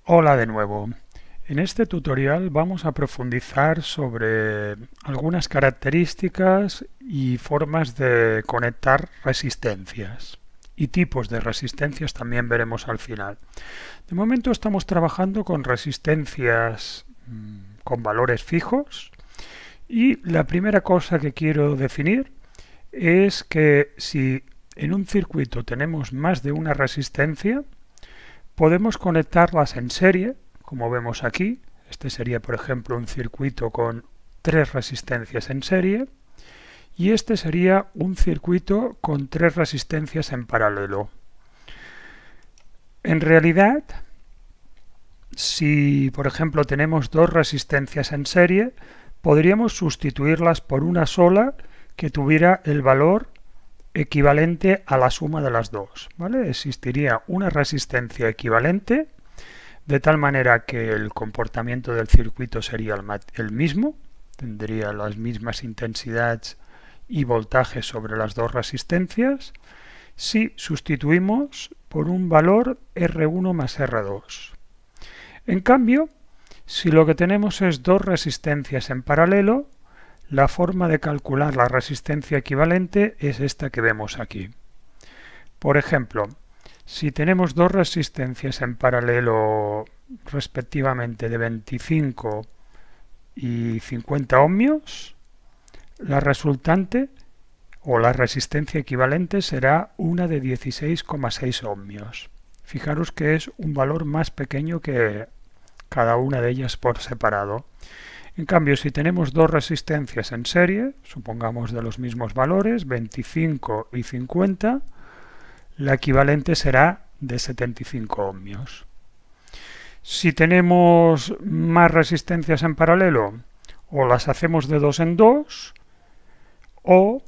Hola de nuevo. En este tutorial vamos a profundizar sobre algunas características y formas de conectar resistencias. Y tipos de resistencias también veremos al final. De momento estamos trabajando con resistencias con valores fijos. Y la primera cosa que quiero definir es que si en un circuito tenemos más de una resistencia, podemos conectarlas en serie, como vemos aquí. Este sería, por ejemplo, un circuito con 3 resistencias en serie. Y este sería un circuito con 3 resistencias en paralelo. En realidad, si por ejemplo tenemos 2 resistencias en serie, podríamos sustituirlas por una sola que tuviera el valor equivalente a la suma de las dos, ¿vale? Existiría una resistencia equivalente, de tal manera que el comportamiento del circuito sería el mismo, tendría las mismas intensidades y voltajes sobre las dos resistencias, si sustituimos por un valor R1 más R2. En cambio, si lo que tenemos es dos resistencias en paralelo, la forma de calcular la resistencia equivalente es esta que vemos aquí. Por ejemplo, si tenemos dos resistencias en paralelo respectivamente de 25 y 50 ohmios, la resultante o la resistencia equivalente será una de 16,6 ohmios. Fijaros que es un valor más pequeño que cada una de ellas por separado. En cambio, si tenemos dos resistencias en serie, supongamos de los mismos valores, 25 y 50, la equivalente será de 75 ohmios. Si tenemos más resistencias en paralelo, o las hacemos de dos en dos, o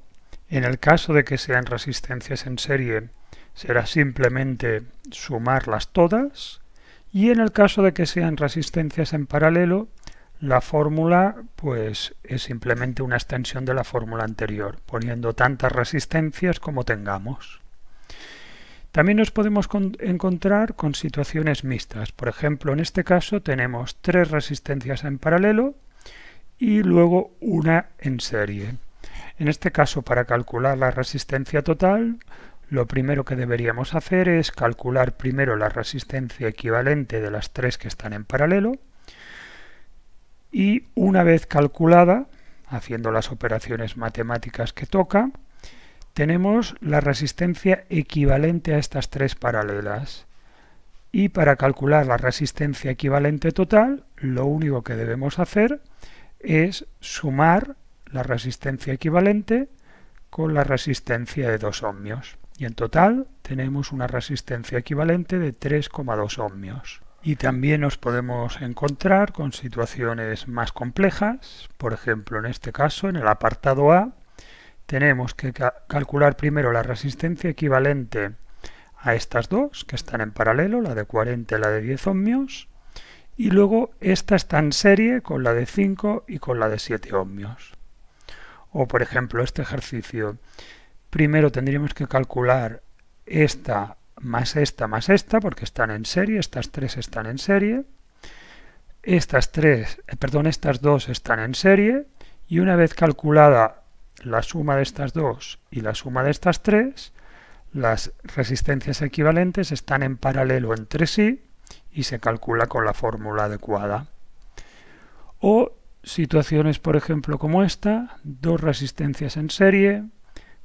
en el caso de que sean resistencias en serie, será simplemente sumarlas todas, y en el caso de que sean resistencias en paralelo, la fórmula pues es simplemente una extensión de la fórmula anterior, poniendo tantas resistencias como tengamos. También nos podemos encontrar con situaciones mixtas. Por ejemplo, en este caso tenemos tres resistencias en paralelo y luego una en serie. En este caso, para calcular la resistencia total, lo primero que deberíamos hacer es calcular primero la resistencia equivalente de las tres que están en paralelo, y una vez calculada, haciendo las operaciones matemáticas que toca, tenemos la resistencia equivalente a estas tres paralelas. Y para calcular la resistencia equivalente total, lo único que debemos hacer es sumar la resistencia equivalente con la resistencia de 2 ohmios. Y en total tenemos una resistencia equivalente de 3,2 ohmios. Y también nos podemos encontrar con situaciones más complejas. Por ejemplo, en este caso, en el apartado A, tenemos que calcular primero la resistencia equivalente a estas dos, que están en paralelo, la de 40 y la de 10 ohmios, y luego esta está en serie con la de 5 y con la de 7 ohmios. O, por ejemplo, este ejercicio, primero tendríamos que calcular esta, porque están en serie, estas tres están en serie, estas dos están en serie, y una vez calculada la suma de estas dos y la suma de estas tres, las resistencias equivalentes están en paralelo entre sí y se calcula con la fórmula adecuada. O situaciones, por ejemplo, como esta, dos resistencias en serie,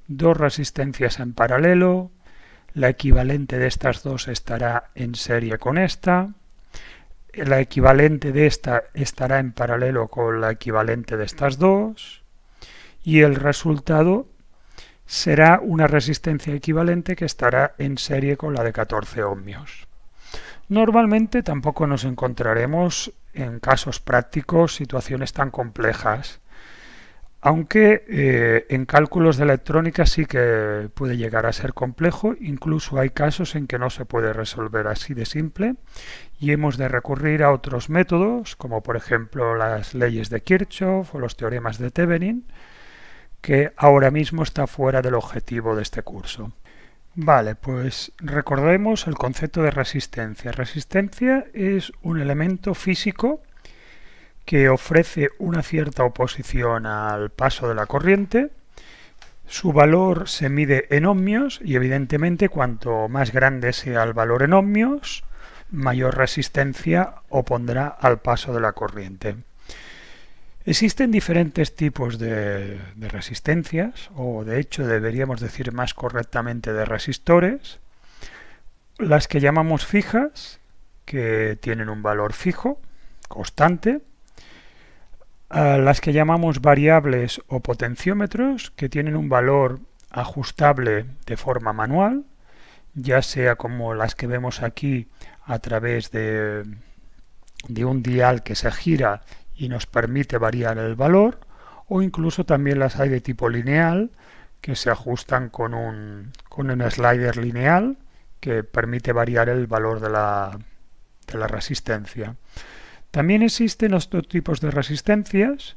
dos resistencias en paralelo, la equivalente de estas dos estará en serie con esta, la equivalente de esta estará en paralelo con la equivalente de estas dos, y el resultado será una resistencia equivalente que estará en serie con la de 14 ohmios. Normalmente tampoco nos encontraremos en casos prácticos situaciones tan complejas, aunque en cálculos de electrónica sí que puede llegar a ser complejo. Incluso hay casos en que no se puede resolver así de simple y hemos de recurrir a otros métodos, como por ejemplo las leyes de Kirchhoff o los teoremas de Thevenin, que ahora mismo está fuera del objetivo de este curso. Vale, pues recordemos el concepto de resistencia. Resistencia es un elemento físico que ofrece una cierta oposición al paso de la corriente. Su valor se mide en ohmios y evidentemente cuanto más grande sea el valor en ohmios, mayor resistencia opondrá al paso de la corriente. Existen diferentes tipos de resistencias, o de hecho deberíamos decir más correctamente de resistores. Las que llamamos fijas, que tienen un valor fijo, constante. Las que llamamos variables o potenciómetros, que tienen un valor ajustable de forma manual, ya sea como las que vemos aquí a través de un dial que se gira y nos permite variar el valor, o incluso también las hay de tipo lineal que se ajustan con un slider lineal que permite variar el valor de la resistencia. También existen otros tipos de resistencias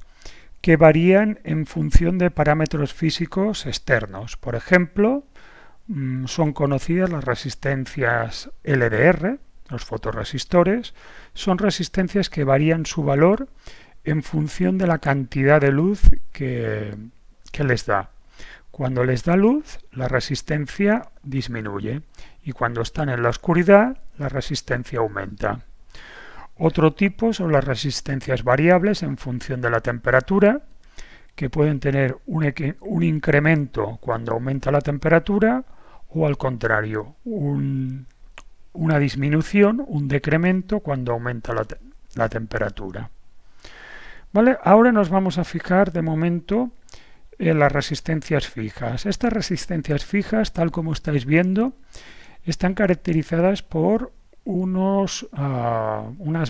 que varían en función de parámetros físicos externos. Por ejemplo, son conocidas las resistencias LDR, los fotorresistores. Son resistencias que varían su valor en función de la cantidad de luz que les da. Cuando les da luz, la resistencia disminuye y cuando están en la oscuridad, la resistencia aumenta. Otro tipo son las resistencias variables en función de la temperatura, que pueden tener un incremento cuando aumenta la temperatura o al contrario, una disminución, un decremento cuando aumenta la temperatura. ¿Vale? Ahora nos vamos a fijar de momento en las resistencias fijas. Estas resistencias fijas, tal como estáis viendo, están caracterizadas por unas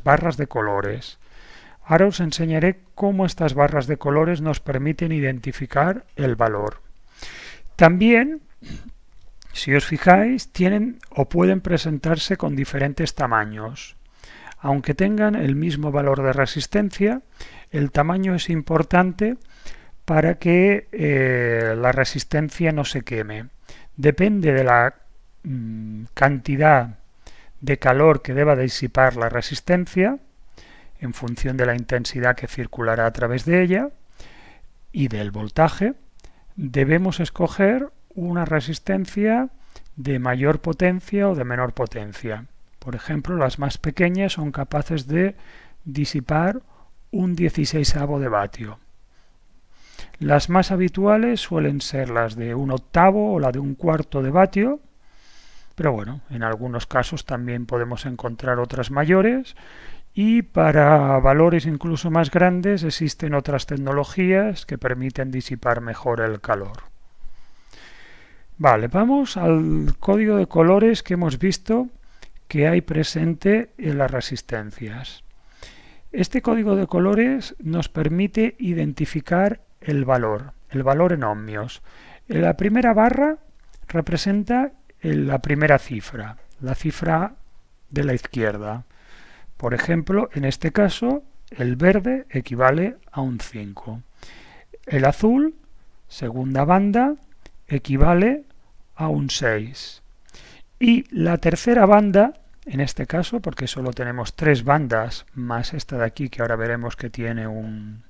barras de colores. Ahora os enseñaré cómo estas barras de colores nos permiten identificar el valor. También, si os fijáis, tienen o pueden presentarse con diferentes tamaños. Aunque tengan el mismo valor de resistencia, el tamaño es importante para que la resistencia no se queme. Depende de la cantidad de calor que deba disipar la resistencia, en función de la intensidad que circulará a través de ella y del voltaje, debemos escoger una resistencia de mayor potencia o de menor potencia. Por ejemplo, las más pequeñas son capaces de disipar un 16avo de vatio. Las más habituales suelen ser las de 1/8 o la de 1/4 de vatio, pero bueno, en algunos casos también podemos encontrar otras mayores y para valores incluso más grandes existen otras tecnologías que permiten disipar mejor el calor. Vale, vamos al código de colores que hemos visto que hay presente en las resistencias. Este código de colores nos permite identificar el valor en ohmios. La primera barra representa la primera cifra, la cifra de la izquierda. Por ejemplo, en este caso, el verde equivale a un 5. El azul, segunda banda, equivale a un 6. Y la tercera banda, en este caso, porque solo tenemos 3 bandas, más esta de aquí que ahora veremos que tiene un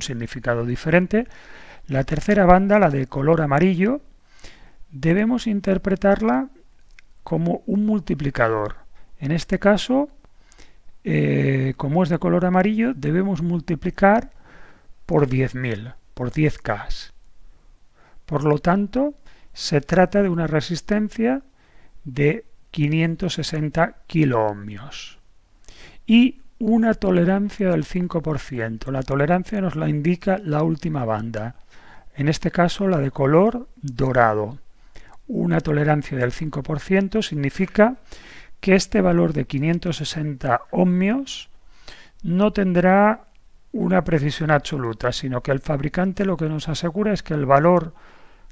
significado diferente, la tercera banda, la de color amarillo, debemos interpretarla como un multiplicador. En este caso, como es de color amarillo, debemos multiplicar por 10.000, por 10K. Por lo tanto, se trata de una resistencia de 560 kiloohmios y una tolerancia del 5%. La tolerancia nos la indica la última banda, en este caso la de color dorado. Una tolerancia del 5% significa que este valor de 560 ohmios no tendrá una precisión absoluta, sino que el fabricante lo que nos asegura es que el valor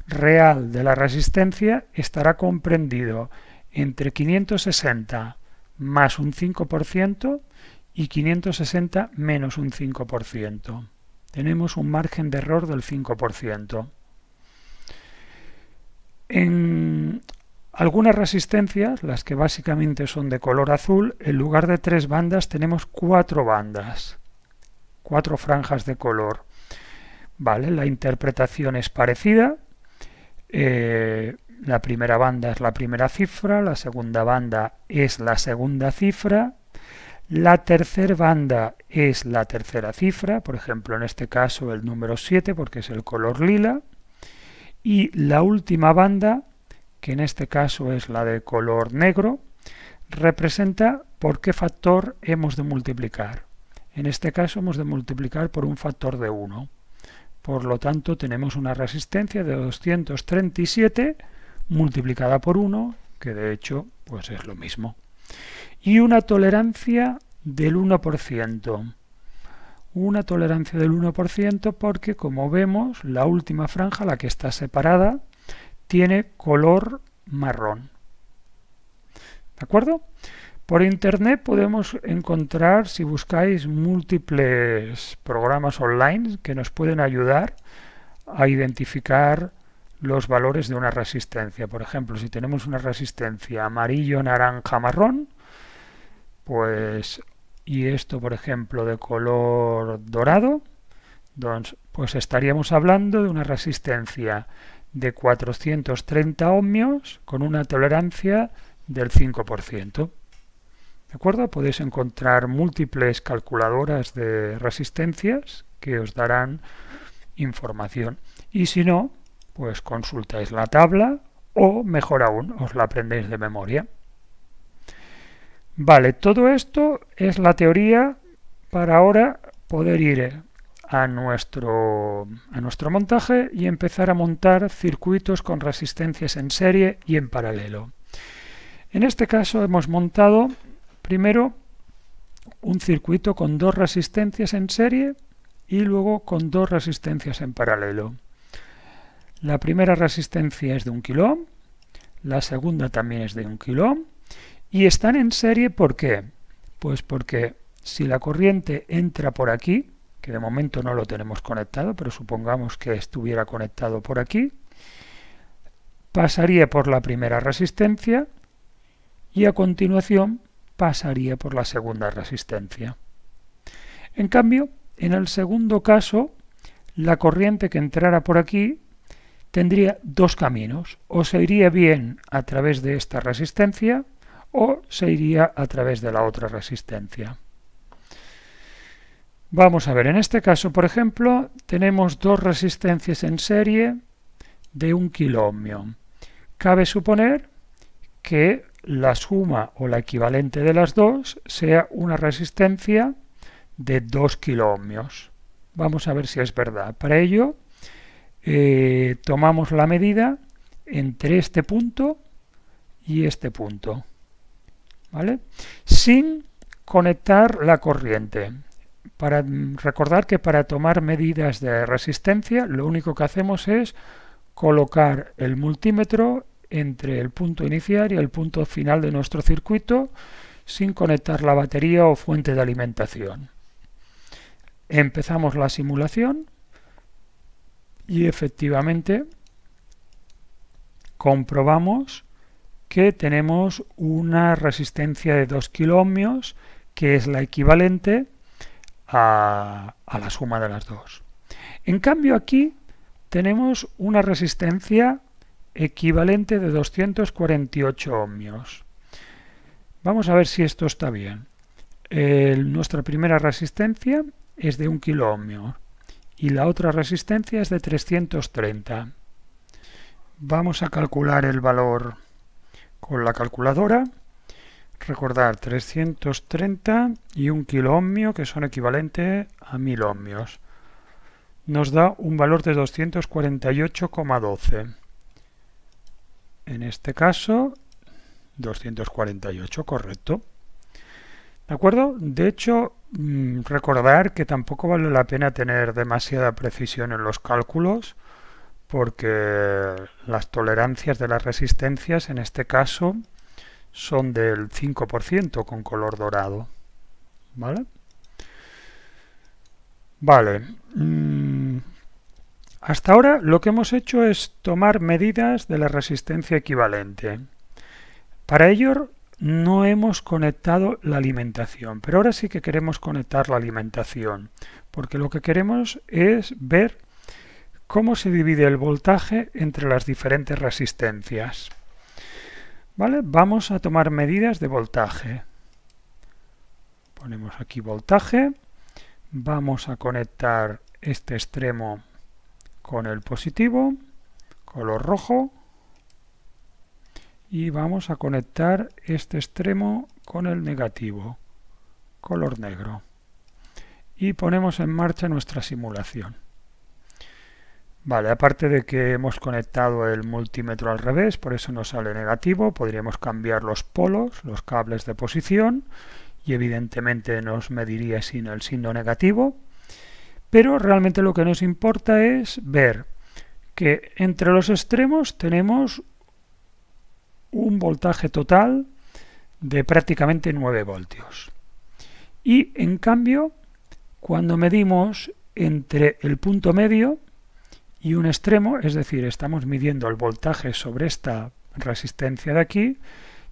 real de la resistencia estará comprendido entre 560 más un 5% y 560 menos un 5%. Tenemos un margen de error del 5%. Algunas resistencias, las que básicamente son de color azul, en lugar de 3 bandas tenemos 4 bandas, 4 franjas de color. Vale, la interpretación es parecida. La primera banda es la primera cifra, la segunda banda es la segunda cifra, la tercera banda es la tercera cifra, por ejemplo en este caso el número 7 porque es el color lila, y la última banda, que en este caso es la de color negro, representa por qué factor hemos de multiplicar. En este caso hemos de multiplicar por un factor de 1. Por lo tanto tenemos una resistencia de 237 multiplicada por 1, que de hecho pues es lo mismo. Y una tolerancia del 1%. Una tolerancia del 1% porque, como vemos, la última franja, la que está separada, tiene color marrón. ¿De acuerdo? Por internet podemos encontrar, si buscáis, múltiples programas online que nos pueden ayudar a identificar los valores de una resistencia. Por ejemplo, si tenemos una resistencia amarillo, naranja, marrón, pues, y esto, por ejemplo, de color dorado, pues estaríamos hablando de una resistencia de 430 ohmios con una tolerancia del 5%. ¿De acuerdo? Podéis encontrar múltiples calculadoras de resistencias que os darán información. Y si no, pues consultáis la tabla o, mejor aún, os la aprendéis de memoria. Vale, todo esto es la teoría para ahora poder ir a nuestro montaje y empezar a montar circuitos con resistencias en serie y en paralelo. En este caso hemos montado primero un circuito con 2 resistencias en serie y luego con 2 resistencias en paralelo. La primera resistencia es de 1 kilo ohm, la segunda también es de 1 kilo ohm y están en serie. ¿Por qué? Pues porque si la corriente entra por aquí, que de momento no lo tenemos conectado, pero supongamos que estuviera conectado por aquí, pasaría por la primera resistencia y a continuación pasaría por la segunda resistencia. En cambio, en el segundo caso, la corriente que entrara por aquí tendría 2 caminos. O se iría bien a través de esta resistencia o se iría a través de la otra resistencia. Vamos a ver, en este caso, por ejemplo, tenemos 2 resistencias en serie de 1 kilo ohmio. Cabe suponer que la suma o la equivalente de las dos sea una resistencia de 2 kilo ohmios. Vamos a ver si es verdad. Para ello, tomamos la medida entre este punto y este punto, ¿vale? Sin conectar la corriente. Recordar que para tomar medidas de resistencia lo único que hacemos es colocar el multímetro entre el punto inicial y el punto final de nuestro circuito sin conectar la batería o fuente de alimentación. Empezamos la simulación y efectivamente comprobamos que tenemos una resistencia de 2 kilo ohmios que es la equivalente a la suma de las dos. En cambio aquí tenemos una resistencia equivalente de 248 ohmios. Vamos a ver si esto está bien. Nuestra primera resistencia es de 1 kilo ohmio y la otra resistencia es de 330. Vamos a calcular el valor con la calculadora. Recordar 330 y 1 kilo ohmio, que son equivalentes a 1000 ohmios. Nos da un valor de 248,12. En este caso, 248, correcto. ¿De acuerdo? De hecho, recordar que tampoco vale la pena tener demasiada precisión en los cálculos, porque las tolerancias de las resistencias, en este caso, son del 5% con color dorado. ¿Vale? Vale. Hasta ahora lo que hemos hecho es tomar medidas de la resistencia equivalente. Para ello no hemos conectado la alimentación, pero ahora sí que queremos conectar la alimentación, porque lo que queremos es ver cómo se divide el voltaje entre las diferentes resistencias. ¿Vale? Vamos a tomar medidas de voltaje. Ponemos aquí voltaje, vamos a conectar este extremo con el positivo, color rojo, y vamos a conectar este extremo con el negativo, color negro. Y ponemos en marcha nuestra simulación. Vale, aparte de que hemos conectado el multímetro al revés, por eso nos sale negativo, podríamos cambiar los polos, los cables de posición, y evidentemente nos mediría sin el signo negativo, pero realmente lo que nos importa es ver que entre los extremos tenemos un voltaje total de prácticamente 9 voltios. Y en cambio, cuando medimos entre el punto medio y un extremo, es decir, estamos midiendo el voltaje sobre esta resistencia de aquí,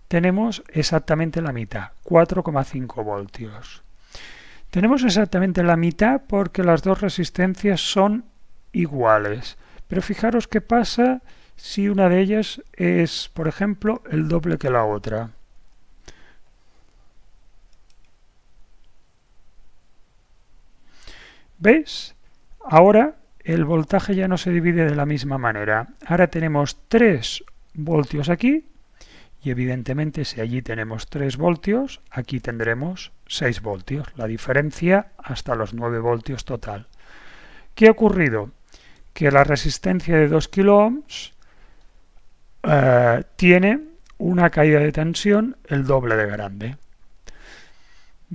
tenemos exactamente la mitad, 4,5 voltios. Tenemos exactamente la mitad porque las dos resistencias son iguales. Pero fijaros qué pasa si una de ellas es, por ejemplo, el doble que la otra. ¿Veis? Ahora el voltaje ya no se divide de la misma manera. Ahora tenemos 3 voltios aquí y evidentemente si allí tenemos 3 voltios, aquí tendremos 6 voltios. La diferencia hasta los 9 voltios total. ¿Qué ha ocurrido? Que la resistencia de 2 kiloohms tiene una caída de tensión el doble de grande.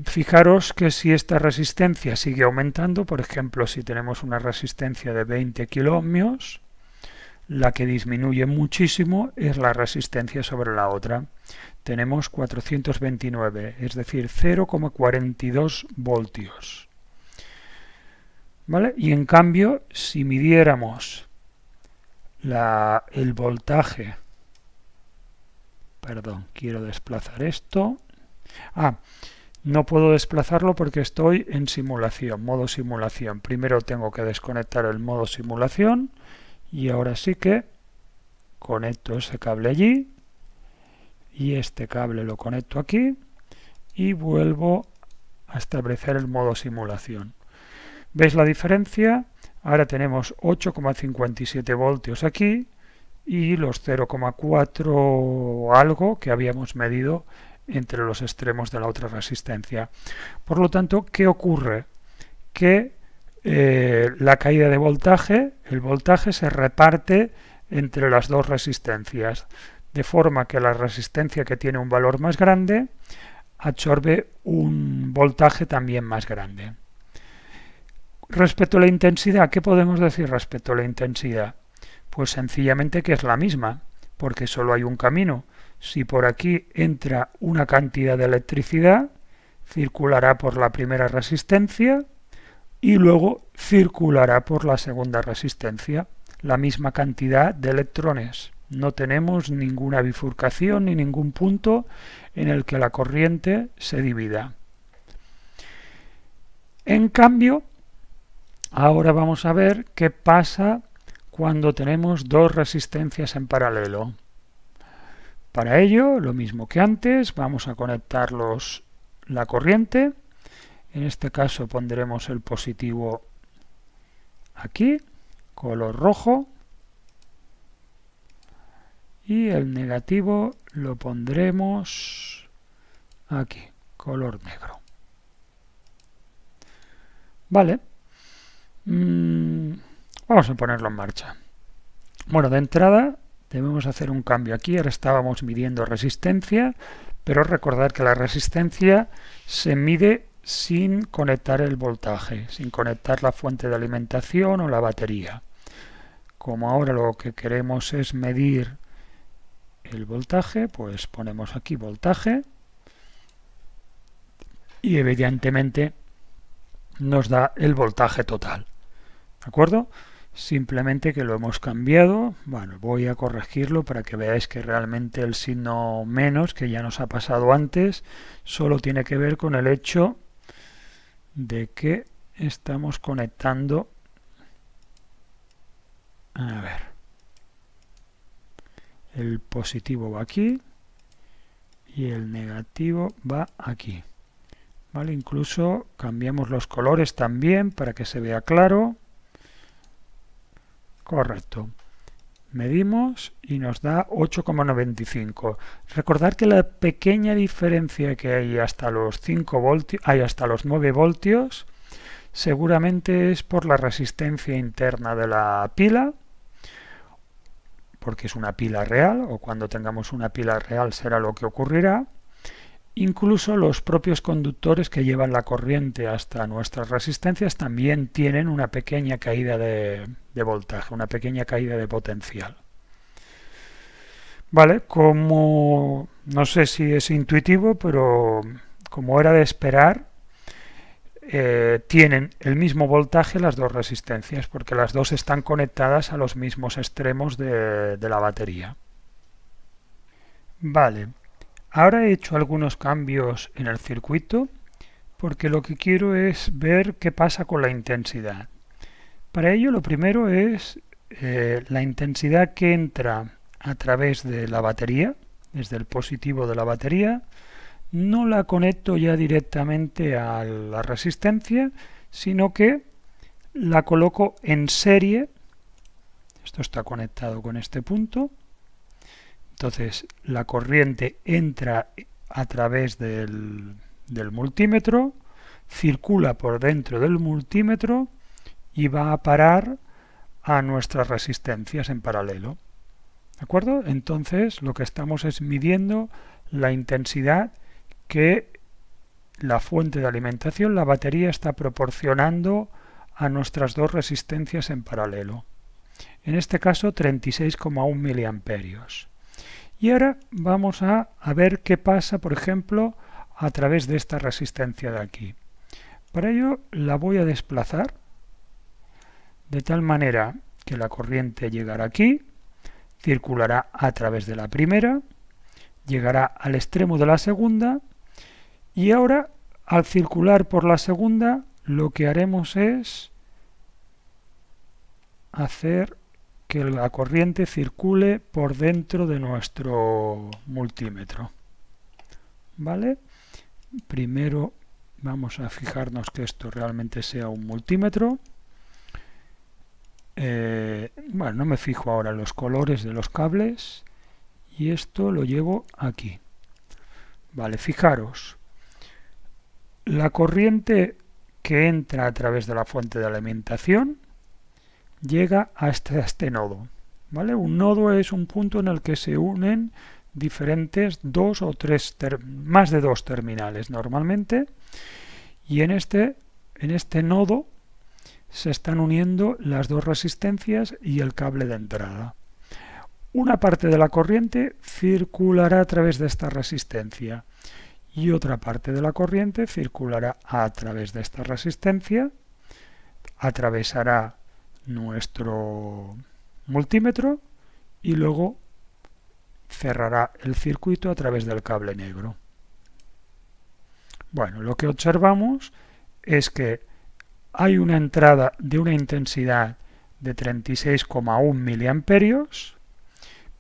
Fijaros que si esta resistencia sigue aumentando, por ejemplo, si tenemos una resistencia de 20 kiloohmios, la que disminuye muchísimo es la resistencia sobre la otra. Tenemos 429, es decir, 0,42 voltios. ¿Vale? Y en cambio, si midiéramos el voltaje, perdón, quiero desplazar esto. No puedo desplazarlo porque estoy en simulación, modo simulación. Primero tengo que desconectar el modo simulación y ahora sí que conecto ese cable allí y este cable lo conecto aquí y vuelvo a establecer el modo simulación. ¿Veis la diferencia? Ahora tenemos 8,57 voltios aquí y los 0,4 algo que habíamos medido entre los extremos de la otra resistencia. Por lo tanto, ¿qué ocurre? Que la caída de voltaje, el voltaje se reparte entre las dos resistencias, de forma que la resistencia que tiene un valor más grande absorbe un voltaje también más grande. Respecto a la intensidad, ¿qué podemos decir respecto a la intensidad? Pues sencillamente que es la misma, porque solo hay un camino. Si por aquí entra una cantidad de electricidad, circulará por la primera resistencia y luego circulará por la segunda resistencia. La misma cantidad de electrones. No tenemos ninguna bifurcación ni ningún punto en el que la corriente se divida. En cambio, ahora vamos a ver qué pasa cuando tenemos dos resistencias en paralelo. Para ello, lo mismo que antes, vamos a conectar la corriente. En este caso pondremos el positivo aquí, color rojo, y el negativo lo pondremos aquí, color negro. Vale. Vamos a ponerlo en marcha. Bueno, de entrada debemos hacer un cambio aquí. Ahora estábamos midiendo resistencia, pero recordad que la resistencia se mide sin conectar el voltaje, sin conectar la fuente de alimentación o la batería. Como ahora lo que queremos es medir el voltaje, pues ponemos aquí voltaje y evidentemente nos da el voltaje total. ¿De acuerdo? simplemente que lo hemos cambiado. Bueno, voy a corregirlo para que veáis que realmente el signo menos, que ya nos ha pasado antes, solo tiene que ver con el hecho de que estamos conectando, a ver, el positivo va aquí y el negativo va aquí. ¿Vale? Incluso cambiamos los colores también para que se vea claro. Correcto. Medimos y nos da 8,95. Recordad que la pequeña diferencia que hay hasta los 5 voltios, hasta los 9 voltios, seguramente es por la resistencia interna de la pila, porque es una pila real, o cuando tengamos una pila real será lo que ocurrirá. Incluso los propios conductores que llevan la corriente hasta nuestras resistencias también tienen una pequeña caída de voltaje, una pequeña caída de potencial. Vale, como no sé si es intuitivo, pero como era de esperar, tienen el mismo voltaje las dos resistencias, porque las dos están conectadas a los mismos extremos de la batería. Vale. Ahora he hecho algunos cambios en el circuito porque lo que quiero es ver qué pasa con la intensidad. Para ello lo primero es la intensidad que entra a través de la batería, desde el positivo de la batería. No la conecto ya directamente a la resistencia, sino que la coloco en serie. Esto está conectado con este punto. Entonces la corriente entra a través del multímetro, circula por dentro del multímetro y va a parar a nuestras resistencias en paralelo. ¿De acuerdo? Entonces lo que estamos es midiendo la intensidad que la fuente de alimentación, la batería, está proporcionando a nuestras dos resistencias en paralelo. En este caso 36,1 miliamperios. Y ahora vamos a ver qué pasa, por ejemplo, a través de esta resistencia de aquí. Para ello la voy a desplazar de tal manera que la corriente llegará aquí, circulará a través de la primera, llegará al extremo de la segunda y ahora al circular por la segunda lo que haremos es hacer que la corriente circule por dentro de nuestro multímetro. ¿Vale? Primero vamos a fijarnos que esto realmente sea un multímetro. Bueno, no me fijo ahora en los colores de los cables y esto lo llevo aquí. Vale, fijaros. La corriente que entra a través de la fuente de alimentación llega hasta este nodo. ¿Vale? Un nodo es un punto en el que se unen diferentes más de dos terminales normalmente, y en este nodo se están uniendo las dos resistencias y el cable de entrada. Una parte de la corriente circulará a través de esta resistencia y otra parte de la corriente circulará a través de esta resistencia, atravesará nuestro multímetro y luego cerrará el circuito a través del cable negro. Bueno, lo que observamos es que hay una entrada de una intensidad de 36,1 miliamperios,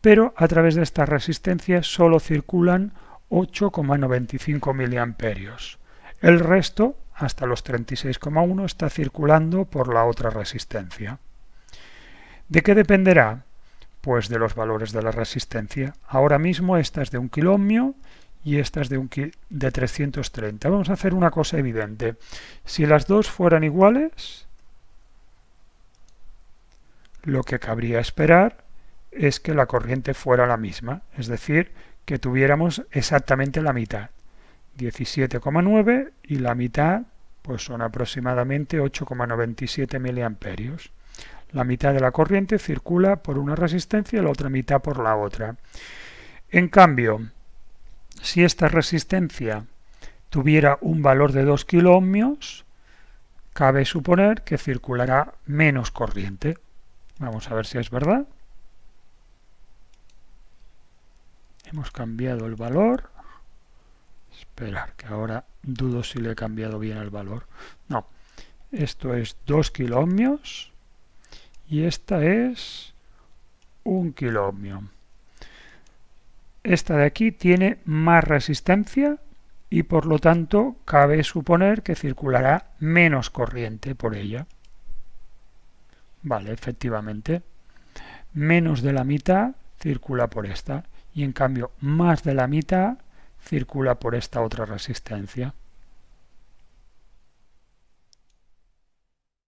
pero a través de esta resistencia solo circulan 8,95 miliamperios. El resto, hasta los 36,1, está circulando por la otra resistencia. ¿De qué dependerá? Pues de los valores de la resistencia. Ahora mismo esta es de 1 kiloohmio y esta es de 330. Vamos a hacer una cosa evidente. Si las dos fueran iguales, lo que cabría esperar es que la corriente fuera la misma, es decir, que tuviéramos exactamente la mitad. 17,9 y la mitad pues son aproximadamente 8,97 miliamperios. La mitad de la corriente circula por una resistencia y la otra mitad por la otra. En cambio, si esta resistencia tuviera un valor de 2 kiloohmios, cabe suponer que circulará menos corriente. Vamos a ver si es verdad. Hemos cambiado el valor. Esperar, que ahora dudo si le he cambiado bien el valor. No, esto es 2 kiloohmios y esta es 1 kiloohmio. Esta de aquí tiene más resistencia y por lo tanto cabe suponer que circulará menos corriente por ella. Vale, efectivamente, menos de la mitad circula por esta y en cambio más de la mitad circula por esta otra resistencia.